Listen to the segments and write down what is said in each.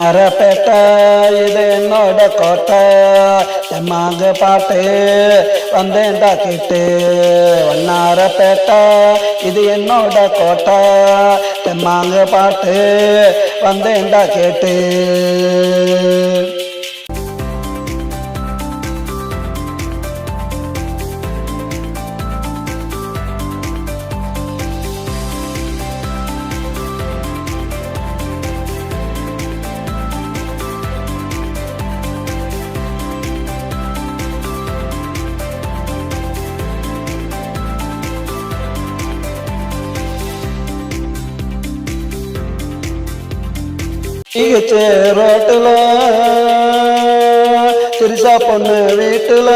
அரப்பேட்டை இது என்னோட கோட்டை தெம்மாங்க பாட்டு வந்தேன்டா கேட்டு வண்ணாரப்பேட்டை இது என்னோட கோட்டை தெம்மாங்க பாட்டு வந்தேன்டா கேட்டு ரோட்டுல திருசா பொண்ணு வீட்டுல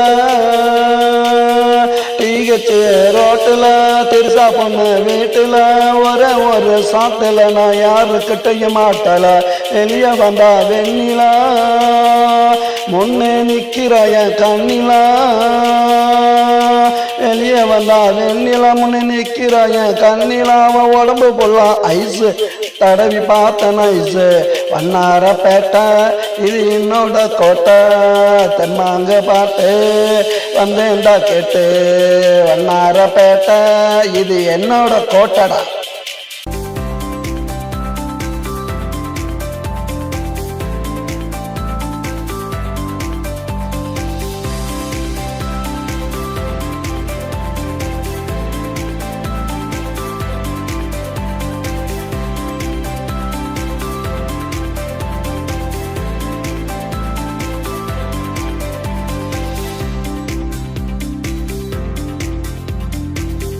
ரோட்டுல திருசா பொண்ணு வீட்டுல ஒரு சாத்துல நான் யாருக்கிட்டையும் மாட்டல வெளிய வந்தா வெண்ணிலா முன்னே நிக்கிற கண்ணிலா வெளியே வந்தா வெண்ணிலா முன்னே நிக்கிற கண்ணிலா அவன் உடம்பு போடலாம் ஐஸு தடவி பார்த்தன ஐஸு வண்ணாரப்பேட்டை இது என்னோட கோட்டை தெம்மாங்க பாட்டு வந்தேன்டா கேட்டு வண்ணாரப்பேட்டை இது என்னோட கோட்டடா.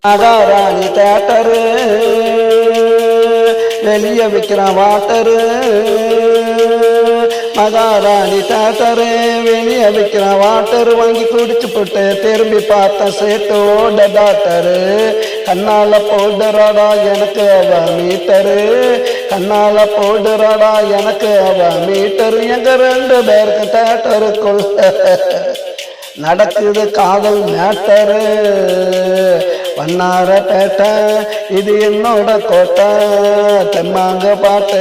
மகாராணி தேட்டரு வெளியே விற்கிறான் வாட்டரு மகாராணி தேட்டரு வெளியே விற்கிறான் வாட்டரு வாங்கி குடிச்சு போட்டு திரும்பி பார்த்த சேட்டோட டாக்டரு கண்ணால போடுறாடா எனக்கு அவ மீட்டரு கண்ணால போடுறாடா எனக்கு அவ மீட்டரு எங்க ரெண்டு பேருக்கு தேட்டருக்குள்ள நடக்குது காதல் மேட்டரு வண்ணாரப்பேட்டை இது என்னோட கோட்டை தெம்மாங்க பாட்டு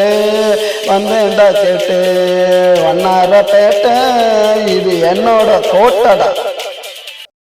வந்தேன்டா கேட்டு வண்ணாரப்பேட்டை இது என்னோட கோட்டடா.